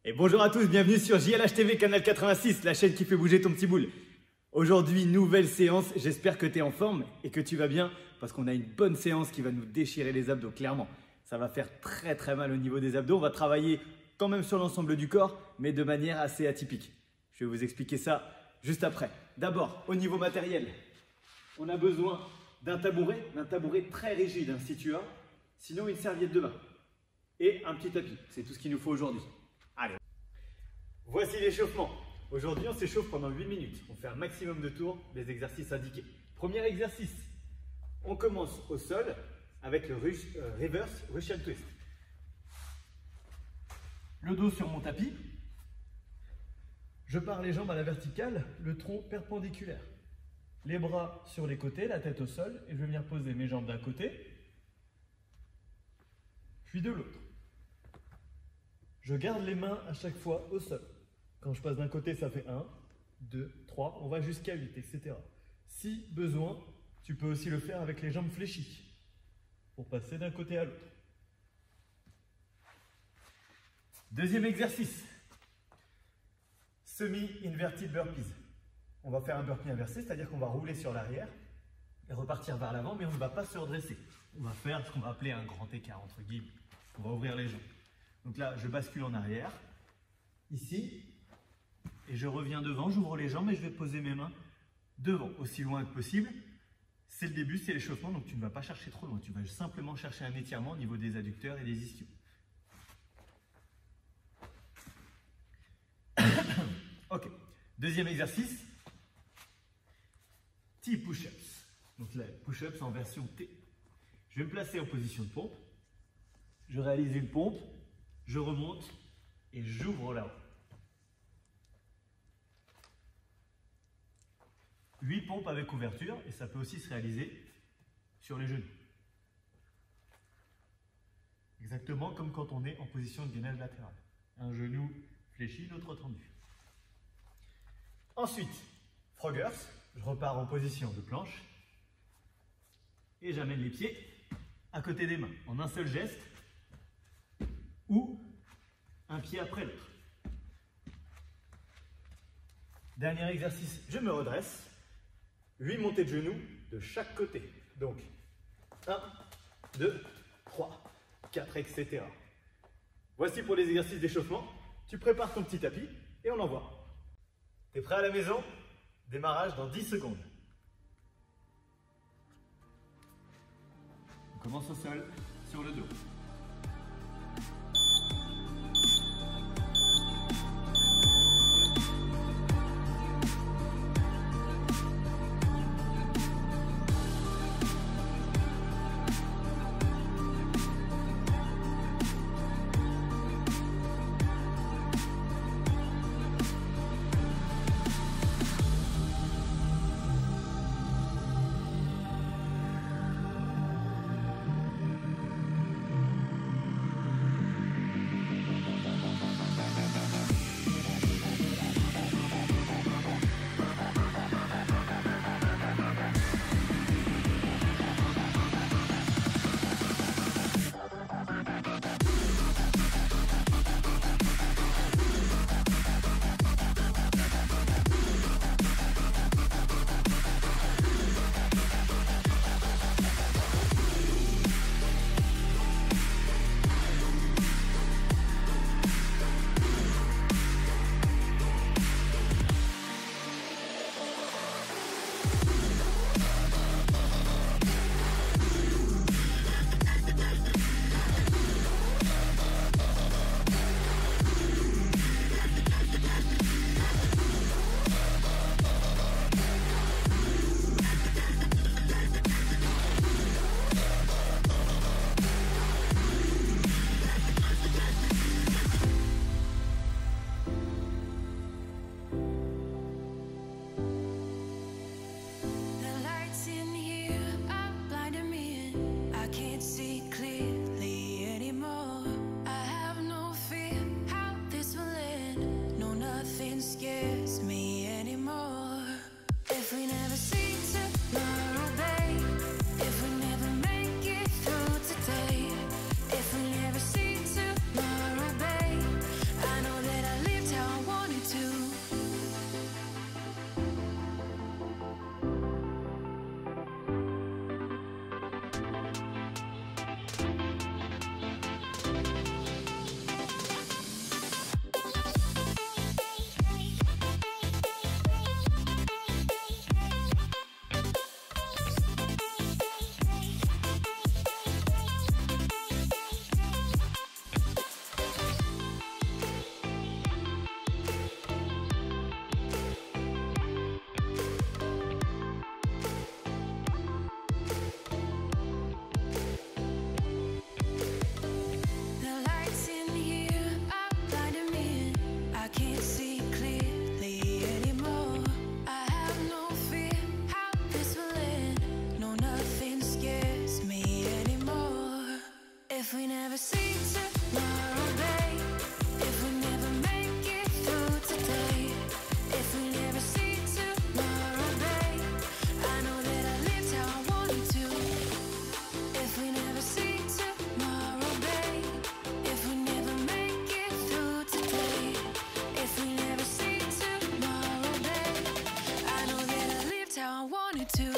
Et bonjour à tous, bienvenue sur JLH TV Canal 86, la chaîne qui fait bouger ton petit boule. Aujourd'hui, nouvelle séance, j'espère que tu es en forme et que tu vas bien parce qu'on a une bonne séance qui va nous déchirer les abdos, clairement. Ça va faire très mal au niveau des abdos, on va travailler quand même sur l'ensemble du corps, mais de manière assez atypique. Je vais vous expliquer ça juste après. D'abord, au niveau matériel, on a besoin d'un tabouret très rigide hein, si tu as, sinon une serviette de bain et un petit tapis, c'est tout ce qu'il nous faut aujourd'hui. Allez. Voici l'échauffement. Aujourd'hui, on s'échauffe pendant 8 minutes. On fait un maximum de tours des exercices indiqués. Premier exercice, on commence au sol avec le reverse Russian twist. Le dos sur mon tapis. Je pars les jambes à la verticale, le tronc perpendiculaire. Les bras sur les côtés, la tête au sol. Et je vais venir poser mes jambes d'un côté, puis de l'autre. Je garde les mains à chaque fois au sol. Quand je passe d'un côté, ça fait 1, 2, 3, on va jusqu'à 8, etc. Si besoin, tu peux aussi le faire avec les jambes fléchies pour passer d'un côté à l'autre. Deuxième exercice, semi-inverted burpees. On va faire un burpee inversé, c'est-à-dire qu'on va rouler sur l'arrière et repartir vers l'avant, mais on ne va pas se redresser. On va faire ce qu'on va appeler un grand écart, entre guillemets. On va ouvrir les jambes. Donc là, je bascule en arrière, ici, et je reviens devant, j'ouvre les jambes et je vais poser mes mains devant, aussi loin que possible. C'est le début, c'est l'échauffement, donc tu ne vas pas chercher trop loin. Tu vas simplement chercher un étirement au niveau des adducteurs et des ischios. Ok, deuxième exercice, T push-ups. Donc là, push-ups en version T. Je vais me placer en position de pompe, je réalise une pompe, je remonte et j'ouvre là-haut. 8 pompes avec ouverture et ça peut aussi se réaliser sur les genoux. Exactement comme quand on est en position de gainage latéral. Un genou fléchi, l'autre tendu. Ensuite, Froggers, je repars en position de planche et j'amène les pieds à côté des mains en un seul geste ou un pied après l'autre. Dernier exercice, je me redresse. 8 montées de genoux de chaque côté. Donc, 1, 2, 3, 4, etc. Voici pour les exercices d'échauffement. Tu prépares ton petit tapis et on envoie. T'es prêt à la maison? Démarrage dans 10 secondes. On commence au sol, sur le dos. see tomorrow, babe, if we never make it through today, if we never see tomorrow, babe, I know that I lived how I wanted to. If we never see tomorrow, babe, if we never make it through today, if we never see tomorrow, babe, I know that I lived how I wanted to.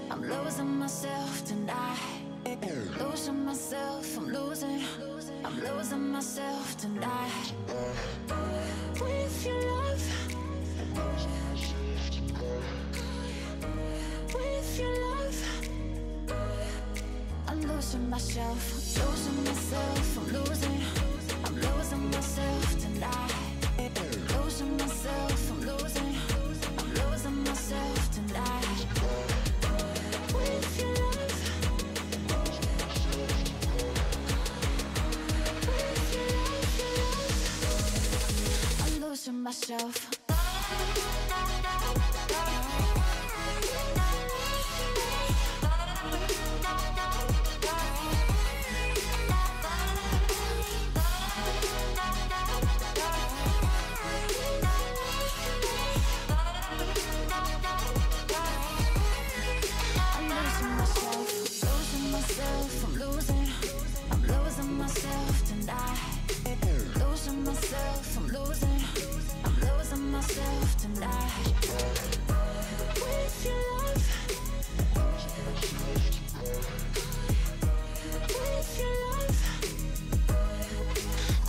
I'm losing myself tonight. Losing myself, I'm losing myself tonight. With your love, with your love, I'm losing myself, losing myself, I'm losing myself tonight. Losing myself, I'm losing myself tonight. With your love, with your love,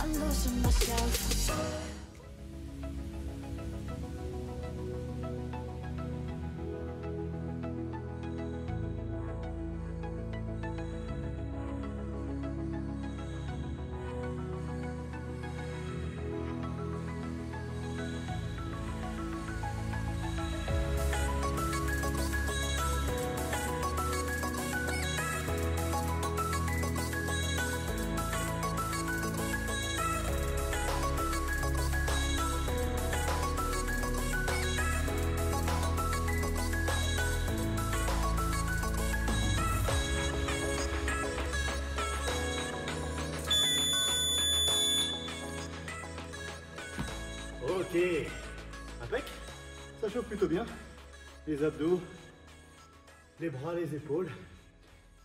I'm losing myself. Ok. Impec. Ça chauffe plutôt bien. Les abdos, les bras, les épaules.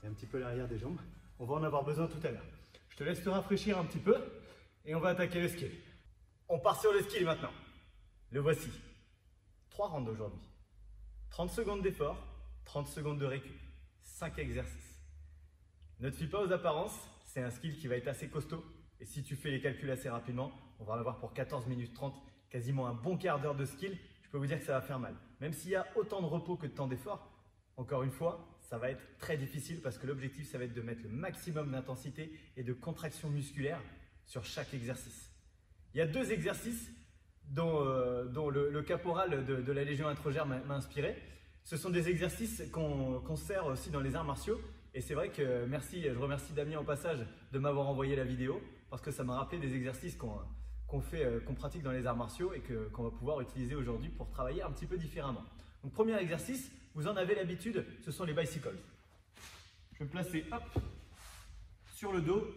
Et un petit peu l'arrière des jambes. On va en avoir besoin tout à l'heure. Je te laisse te rafraîchir un petit peu. Et on va attaquer le skill. On part sur le skill maintenant. Le voici. 3 rounds aujourd'hui. 30 secondes d'effort, 30 secondes de récup. 5 exercices. Ne te fie pas aux apparences, c'est un skill qui va être assez costaud. Et si tu fais les calculs assez rapidement, on va en avoir pour 14 minutes 30, quasiment un bon quart d'heure de skill. Je peux vous dire que ça va faire mal. Même s'il y a autant de repos que de temps d'effort, encore une fois, ça va être très difficile parce que l'objectif, ça va être de mettre le maximum d'intensité et de contraction musculaire sur chaque exercice. Il y a 2 exercices dont le caporal de la Légion Introgère m'a inspiré. Ce sont des exercices qu'on sert aussi dans les arts martiaux. Et c'est vrai que je remercie Damien au passage de m'avoir envoyé la vidéo parce que ça m'a rappelé des exercices qu'on pratique dans les arts martiaux et qu'on va pouvoir utiliser aujourd'hui pour travailler un petit peu différemment. Donc premier exercice, vous en avez l'habitude, ce sont les bicycles. Je vais me placer hop, sur le dos,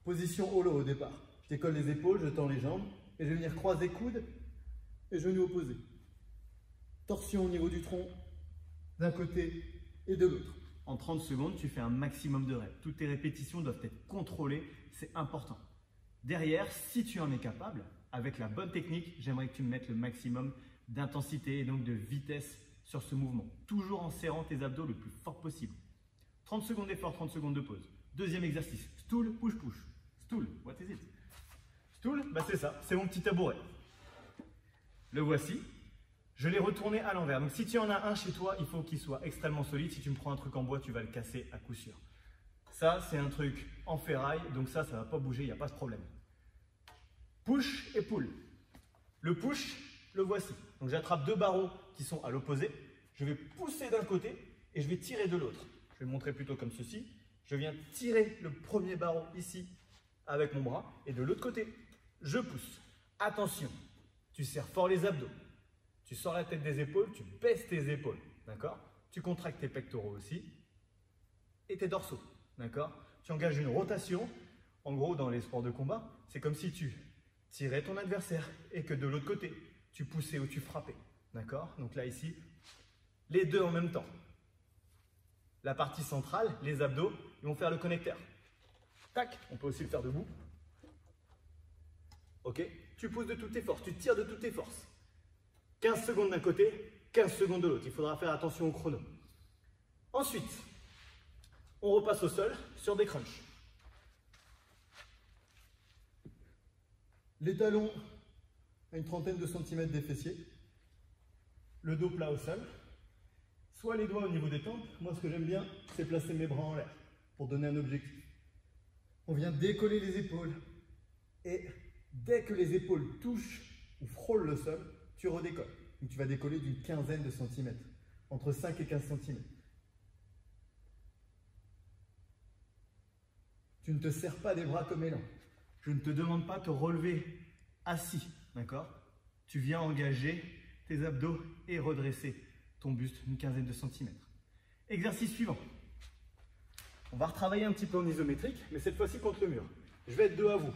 position hollow au départ. Je décolle les épaules, je tends les jambes et je vais venir croiser coudes et genoux opposés. Torsion au niveau du tronc d'un côté et de l'autre. En 30 secondes, tu fais un maximum de reps. Toutes tes répétitions doivent être contrôlées, c'est important. Derrière, si tu en es capable, avec la bonne technique, j'aimerais que tu me mettes le maximum d'intensité et donc de vitesse sur ce mouvement. Toujours en serrant tes abdos le plus fort possible. 30 secondes d'effort, 30 secondes de pause. Deuxième exercice, stool, push, push. Stool, what is it? Stool, bah c'est ça, c'est mon petit tabouret. Le voici. Je l'ai retourné à l'envers. Donc si tu en as un chez toi, il faut qu'il soit extrêmement solide. Si tu me prends un truc en bois, tu vas le casser à coup sûr. Ça, c'est un truc en ferraille, donc ça ne va pas bouger, il n'y a pas de problème. Push et pull. Le push, le voici. Donc j'attrape 2 barreaux qui sont à l'opposé. Je vais pousser d'un côté et je vais tirer de l'autre. Je vais le montrer plutôt comme ceci. Je viens tirer le premier barreau ici avec mon bras et de l'autre côté, je pousse. Attention, tu serres fort les abdos. Tu sors la tête des épaules, tu baisses tes épaules, d'accord? Tu contractes tes pectoraux aussi et tes dorsaux, d'accord? Tu engages une rotation. En gros, dans les sports de combat, c'est comme si tu tirais ton adversaire et que de l'autre côté, tu poussais ou tu frappais, d'accord? Donc là, ici, les deux en même temps. La partie centrale, les abdos, ils vont faire le connecteur. Tac, on peut aussi le faire debout. Ok? Tu pousses de toutes tes forces, tu tires de toutes tes forces. 15 secondes d'un côté, 15 secondes de l'autre. Il faudra faire attention au chrono. Ensuite, on repasse au sol sur des crunchs. Les talons à une trentaine de centimètres des fessiers. Le dos plat au sol. Soit les doigts au niveau des tempes. Moi, ce que j'aime bien, c'est placer mes bras en l'air pour donner un objectif. On vient décoller les épaules. Et dès que les épaules touchent ou frôlent le sol, tu redécolles. Donc tu vas décoller d'une quinzaine de centimètres, entre 5 et 15 centimètres. Tu ne te serres pas les bras comme élan. Je ne te demande pas de te relever assis, d'accord? Tu viens engager tes abdos et redresser ton buste d'une quinzaine de centimètres. Exercice suivant. On va retravailler un petit peu en isométrique, mais cette fois-ci contre le mur. Je vais être dos à vous.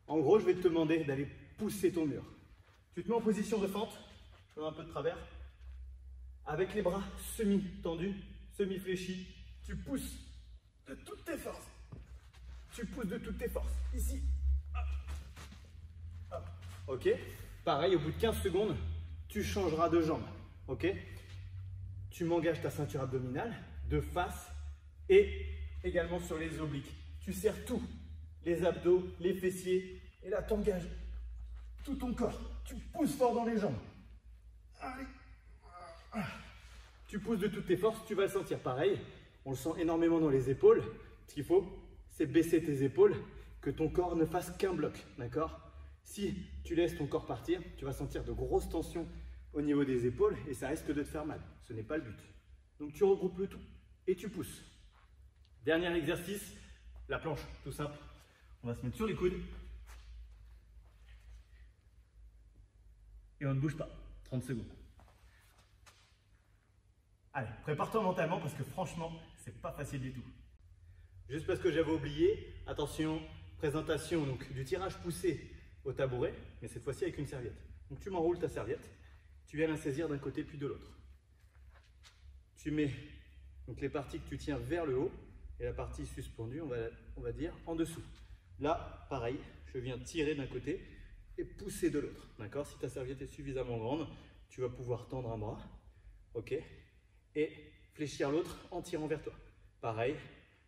En gros, je vais te demander d'aller pousser ton mur. Tu te mets en position de fente, je fais un peu de travers, avec les bras semi-tendus, semi-fléchis, tu pousses de toutes tes forces. Tu pousses de toutes tes forces. Ici. Hop. Hop. Ok. Pareil, au bout de 15 secondes, tu changeras de jambe. Ok. Tu m'engages ta ceinture abdominale, de face et également sur les obliques. Tu serres tout. Les abdos, les fessiers. Et là, tu engages tout ton corps. Tu pousses fort dans les jambes. Allez. Tu pousses de toutes tes forces, tu vas le sentir. Pareil, on le sent énormément dans les épaules. Ce qu'il faut, c'est baisser tes épaules, que ton corps ne fasse qu'un bloc. D'accord? Si tu laisses ton corps partir, tu vas sentir de grosses tensions au niveau des épaules et ça risque de te faire mal. Ce n'est pas le but. Donc tu regroupes le tout et tu pousses. Dernier exercice, la planche, tout simple. On va se mettre sur les coudes. Et on ne bouge pas. 30 secondes. Allez, prépare-toi mentalement parce que franchement, c'est pas facile du tout. Juste parce que j'avais oublié, attention, présentation donc du tirage poussé au tabouret, mais cette fois-ci avec une serviette. Donc tu m'enroules ta serviette, tu viens la saisir d'un côté puis de l'autre. Tu mets donc les parties que tu tiens vers le haut et la partie suspendue, on va dire, en dessous. Là, pareil, je viens tirer d'un côté et pousser de l'autre. D'accord? Si ta serviette est suffisamment grande, tu vas pouvoir tendre un bras, ok? Et fléchir l'autre en tirant vers toi. Pareil,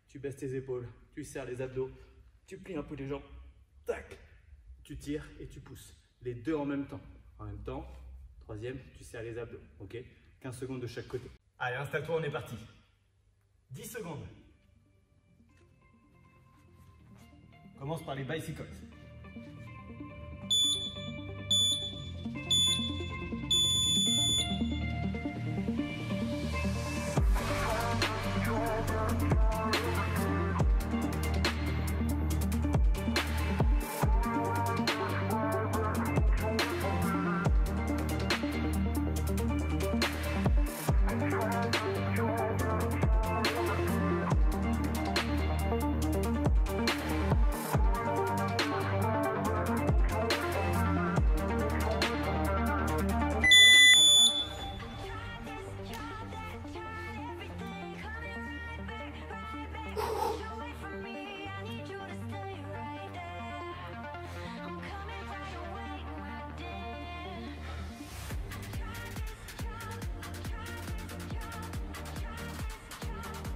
tu baisses tes épaules, tu serres les abdos, tu plies un peu les jambes, tac, tu tires et tu pousses. Les deux en même temps. En même temps, troisième, tu serres les abdos, ok? 15 secondes de chaque côté. Allez, installe-toi, on est parti. 10 secondes. On commence par les bicycles.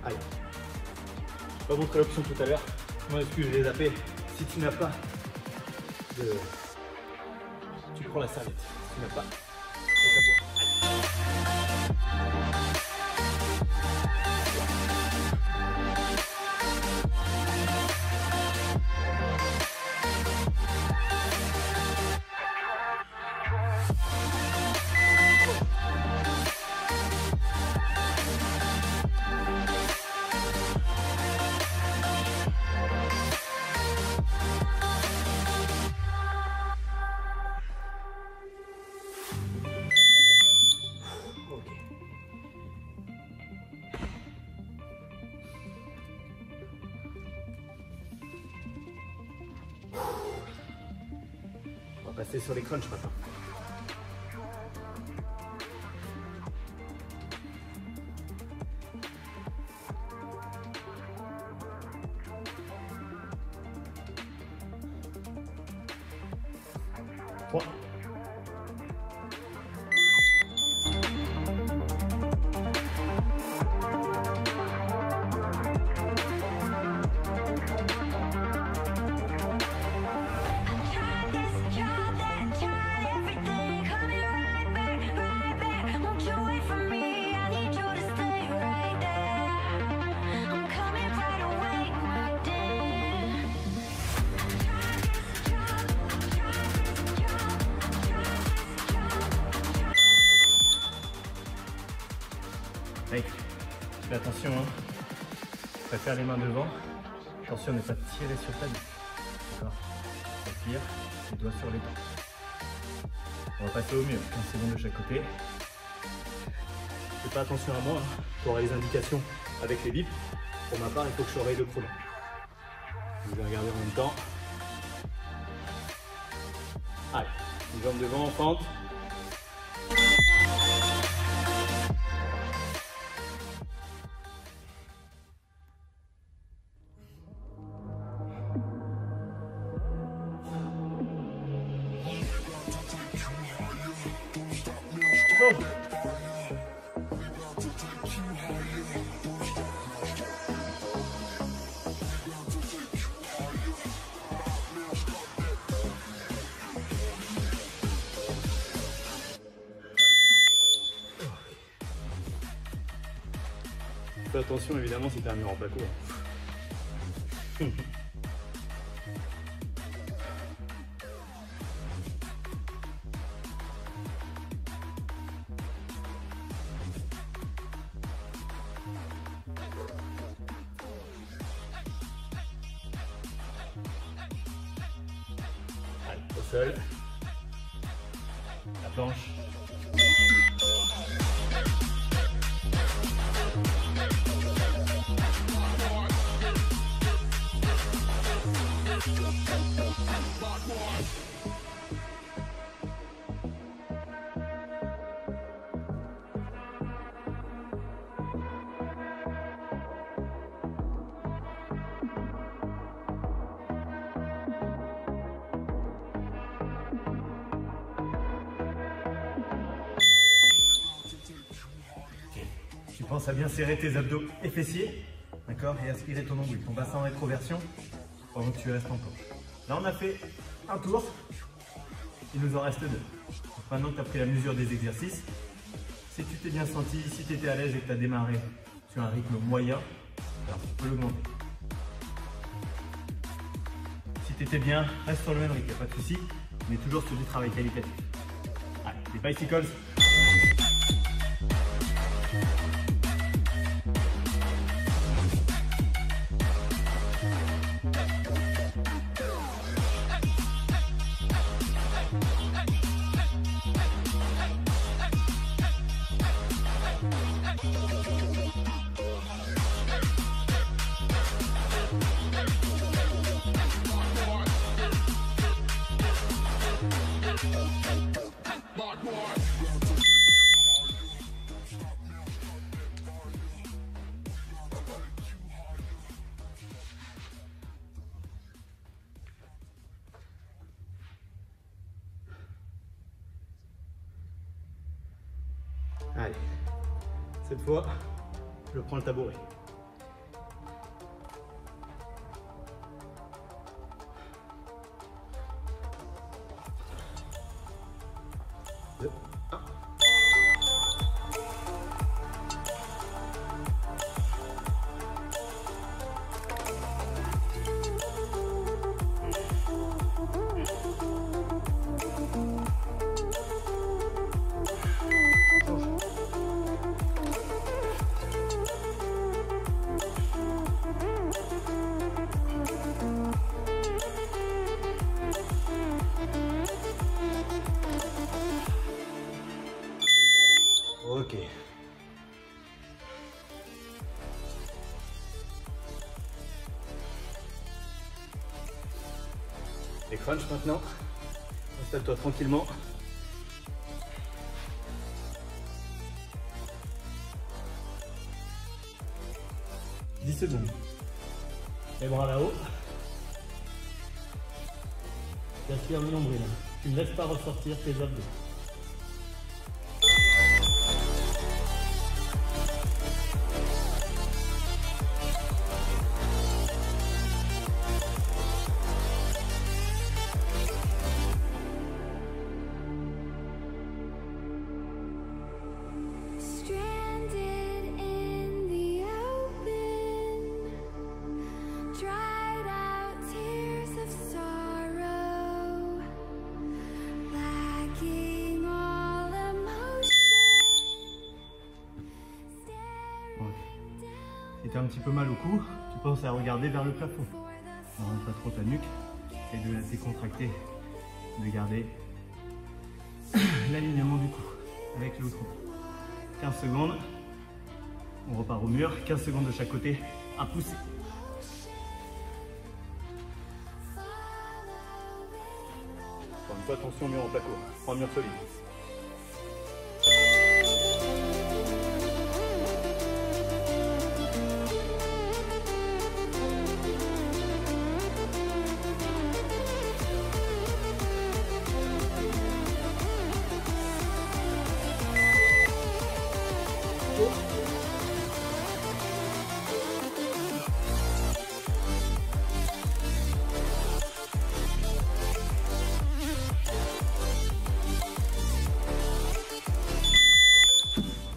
Allez, je vais montrer l'option tout à l'heure. Moi, excuse, je l'ai zappé. Si tu n'as pas de... Tu prends la serviette. Si tu n'as pas de tabouret. On va passer sur les crunchs maintenant. Trois. Hey, fais attention, hein. Je préfère les mains devant. Attention à ne pas tirer sur ta nuque. D'accord? Respire, les doigts sur les dents. On va passer au mieux, 15 secondes de chaque côté. Fais pas attention à moi, hein. Tu auras les indications avec les bips. Pour ma part, il faut que je surveille le chrono. Je vais regarder en même temps. Allez, une jambe devant en pente. Oh. Fais attention évidemment si tu as un mur en placo. Allez, au sol. La planche. pense à bien serrer tes abdos et fessiers. D'accord? Et aspirer ton nombril, ton bassin en rétroversion pendant que tu restes en planche. Là, on a fait un tour. Il nous en reste 2. Donc, maintenant que tu as pris la mesure des exercices, si tu t'es bien senti, si tu étais à l'aise et que tu as démarré sur un rythme moyen, alors tu peux l'augmenter. Si tu étais bien, reste sur le même rythme, il n'y a pas de souci, mais toujours sur du travail qualitatif. Allez, les bicycles. Allez, cette fois, je prends le tabouret. Deux, un. Ok. Les crunchs maintenant. Installe-toi tranquillement. « 10 secondes. Les bras là-haut. J'aspire le nombril. Tu ne laisses pas ressortir tes abdos. Stranded in the open, dried out tears of sorrow, lacking all emotion. Si tu as un petit peu mal au cou, tu penses à regarder vers le plafond. Ne rentre pas trop ta nuque et de la décontracter, de garder l'alignement du cou avec le haut tronc. 15 secondes, on repart au mur, 15 secondes de chaque côté à pousser. Encore une fois, attention au mur en placo, prends un mur solide.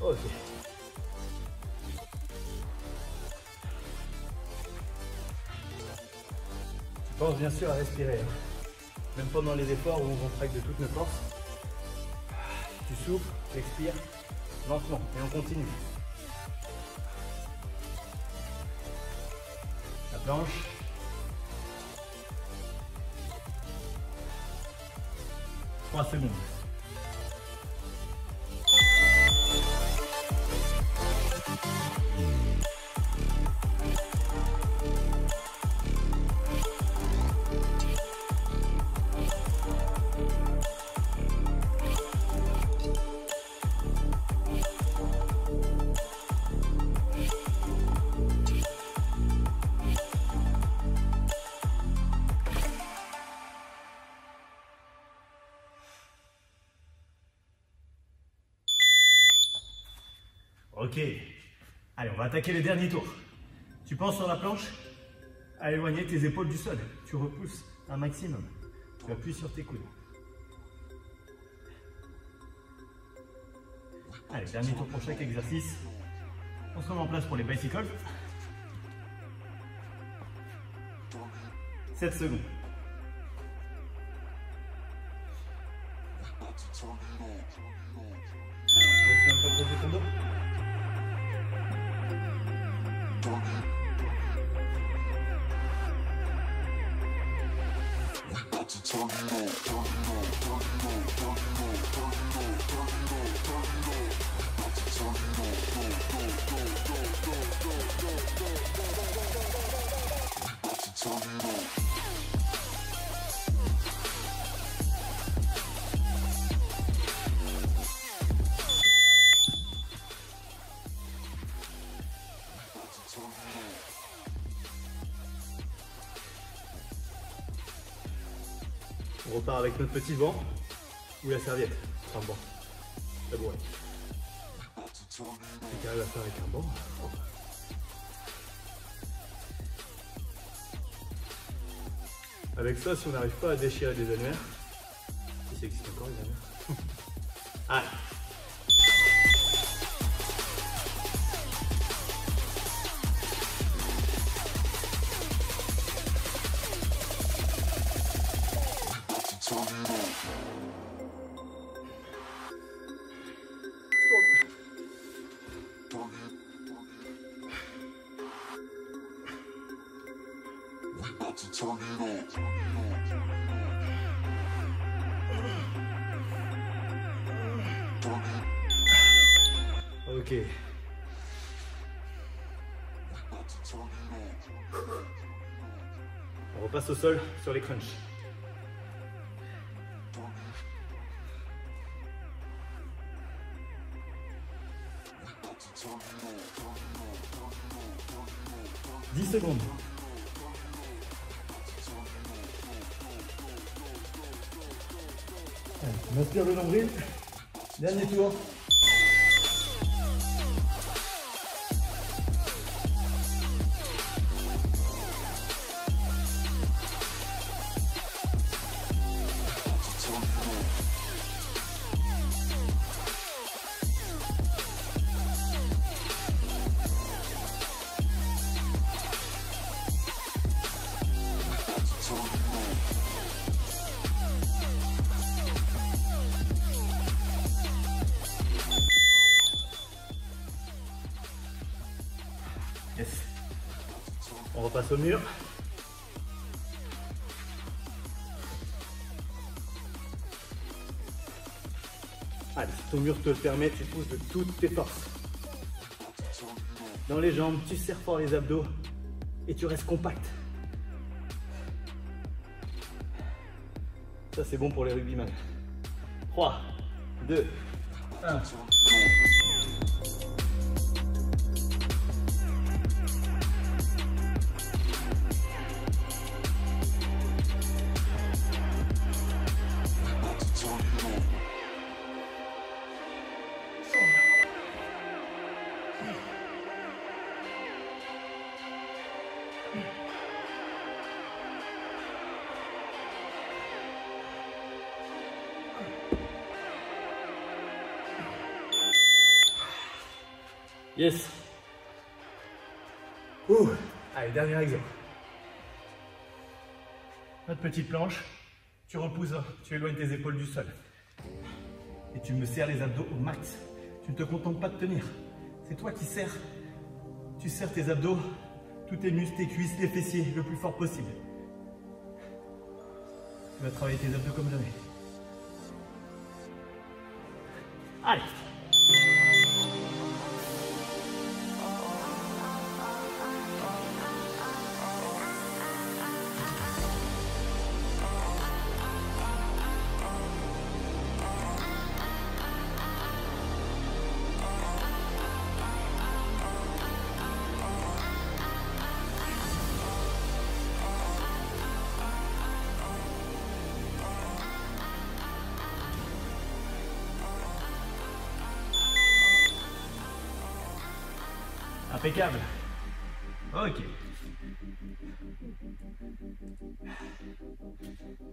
Ok. Tu penses bien sûr à respirer, hein. Même pendant les efforts où on contracte de toutes nos forces. Tu souffles, tu expires lentement et on continue. La planche. « 3 secondes. Ok, Allez, on va attaquer le dernier tour. Tu penses sur la planche à éloigner tes épaules du sol. Tu repousses un maximum. Tu appuies sur tes coudes. Allez, dernier tour pour chaque exercice. On se remet en place pour les bicycles. 7 secondes. Essaye un peu de poser ton dos. On repart avec notre petit banc ou la serviette. Enfin bon, tabouret. Tu arrives à faire avec un banc. Avec ça, si on n'arrive pas à déchirer des annuaires, si ça existe encore les annuaires. Allez. Ok. On repasse au sol sur les crunchs. « 10 secondes. Allez, on aspire le nombril. Dernier tour. Yes. On repasse au mur. Allez, si ton mur te le permet, tu pousses de toutes tes forces. Dans les jambes, tu serres fort les abdos et tu restes compact. Ça, c'est bon pour les rugbyman. 3, 2, 1. Yes. Ouh. Allez, dernier exemple. Notre petite planche, tu repousses, tu éloignes tes épaules du sol. Et tu me serres les abdos au max. Tu ne te contentes pas de tenir. C'est toi qui serres. Tu serres tes abdos, tous tes muscles, tes cuisses, les fessiers, le plus fort possible. Tu vas travailler tes abdos comme jamais. Allez. Impeccable. Ok.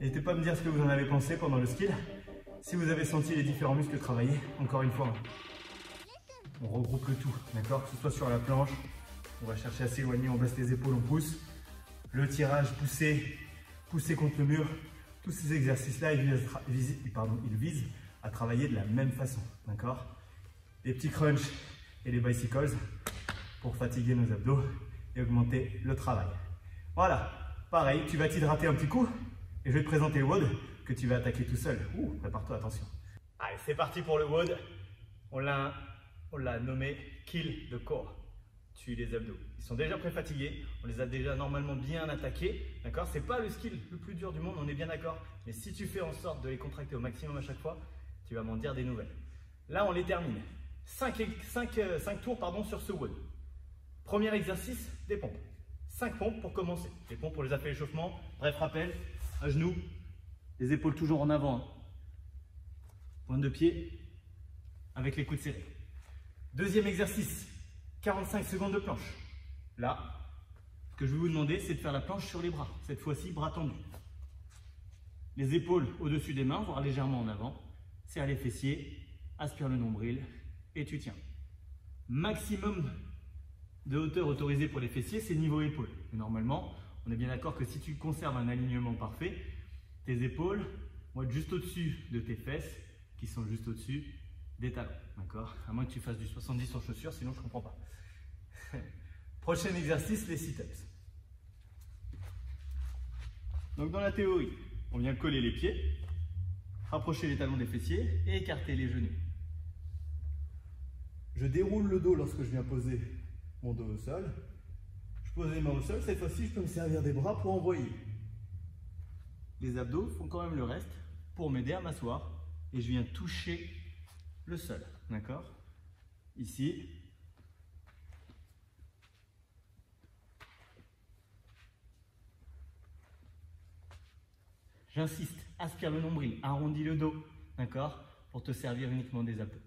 N'hésitez pas à me dire ce que vous en avez pensé pendant le skill. Si vous avez senti les différents muscles travailler, encore une fois, on regroupe le tout, d'accord? Que ce soit sur la planche, on va chercher à s'éloigner, on baisse les épaules, on pousse. Le tirage, pousser contre le mur. Tous ces exercices-là, ils visent à travailler de la même façon, d'accord? Les petits crunchs et les bicycles pour fatiguer nos abdos et augmenter le travail. Voilà, pareil, tu vas t'hydrater un petit coup et je vais te présenter le WOD que tu vas attaquer tout seul. Prépare-toi, attention. Allez, c'est parti pour le WOD. On l'a nommé Kill the Core. Tue les abdos. Ils sont déjà pré-fatigués, on les a déjà normalement bien attaqués, d'accord? C'est pas le skill le plus dur du monde, on est bien d'accord. Mais si tu fais en sorte de les contracter au maximum à chaque fois, tu vas m'en dire des nouvelles. Là, on les termine. 5 tours sur ce WOD. Premier exercice, des pompes. 5 pompes pour commencer. Les pompes, on les a fait l'échauffement. Bref, rappel, à genoux, les épaules toujours en avant. Pointe de pied, avec les coudes serrés. Deuxième exercice, 45 secondes de planche. Là, ce que je vais vous demander, c'est de faire la planche sur les bras. Cette fois-ci, bras tendus. Les épaules au-dessus des mains, voire légèrement en avant. Serre les fessiers, aspire le nombril et tu tiens. Maximum de hauteur autorisée pour les fessiers, c'est niveau épaule. Et normalement, on est bien d'accord que si tu conserves un alignement parfait, tes épaules vont être juste au-dessus de tes fesses, qui sont juste au-dessus des talons. D'accord? À moins que tu fasses du 70 sur chaussures, sinon je ne comprends pas. Prochain exercice, les sit-ups. Donc dans la théorie, on vient coller les pieds, rapprocher les talons des fessiers et écarter les genoux. Je déroule le dos lorsque je viens poser mon dos au sol. Je pose les mains au sol. Cette fois-ci, je peux me servir des bras pour envoyer. Les abdos font quand même le reste pour m'aider à m'asseoir. Et je viens toucher le sol. D'accord? Ici. J'insiste, aspire le nombril, arrondis le dos, d'accord? Pour te servir uniquement des abdos.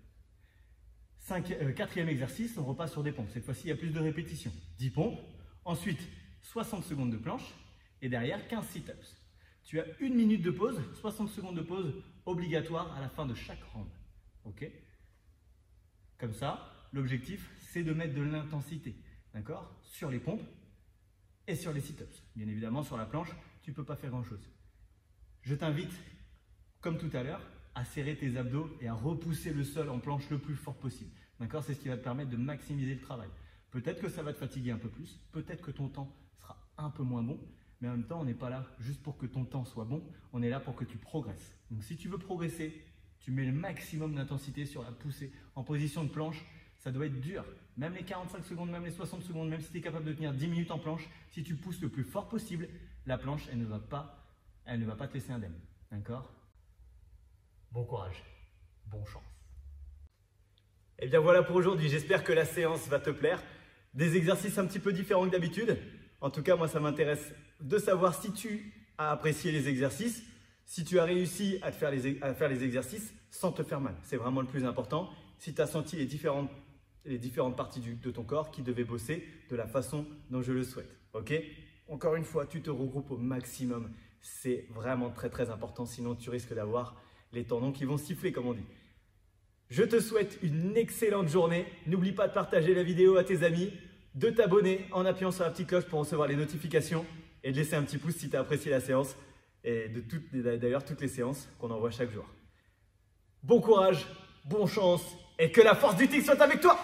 Quatrième exercice, on repasse sur des pompes. Cette fois-ci, il y a plus de répétitions. 10 pompes, ensuite 60 secondes de planche et derrière 15 sit-ups. Tu as 1 minute de pause, 60 secondes de pause obligatoire à la fin de chaque round. Ok? Comme ça, l'objectif, c'est de mettre de l'intensité, d'accord? Sur les pompes et sur les sit-ups. Bien évidemment, sur la planche, tu ne peux pas faire grand-chose. Je t'invite, comme tout à l'heure, à serrer tes abdos et à repousser le sol en planche le plus fort possible. D'accord? C'est ce qui va te permettre de maximiser le travail. Peut-être que ça va te fatiguer un peu plus, peut-être que ton temps sera un peu moins bon, mais en même temps, on n'est pas là juste pour que ton temps soit bon, on est là pour que tu progresses. Donc si tu veux progresser, tu mets le maximum d'intensité sur la poussée. En position de planche, ça doit être dur. Même les 45 secondes, même les 60 secondes, même si tu es capable de tenir 10 minutes en planche, si tu pousses le plus fort possible, la planche, elle ne va pas te laisser indemne. D'accord? Bon courage, bonne chance. Et bien voilà pour aujourd'hui, j'espère que la séance va te plaire. Des exercices un petit peu différents que d'habitude. En tout cas, moi ça m'intéresse de savoir si tu as apprécié les exercices, si tu as réussi à faire les exercices sans te faire mal. C'est vraiment le plus important. Si tu as senti les différentes parties de ton corps qui devaient bosser de la façon dont je le souhaite. Ok? Encore une fois, tu te regroupes au maximum. C'est vraiment très très important, sinon tu risques d'avoir les tendons qui vont siffler comme on dit. Je te souhaite une excellente journée. N'oublie pas de partager la vidéo à tes amis, de t'abonner en appuyant sur la petite cloche pour recevoir les notifications et de laisser un petit pouce si tu as apprécié la séance et d'ailleurs toutes les séances qu'on envoie chaque jour. Bon courage, bonne chance et que la force du tigre soit avec toi!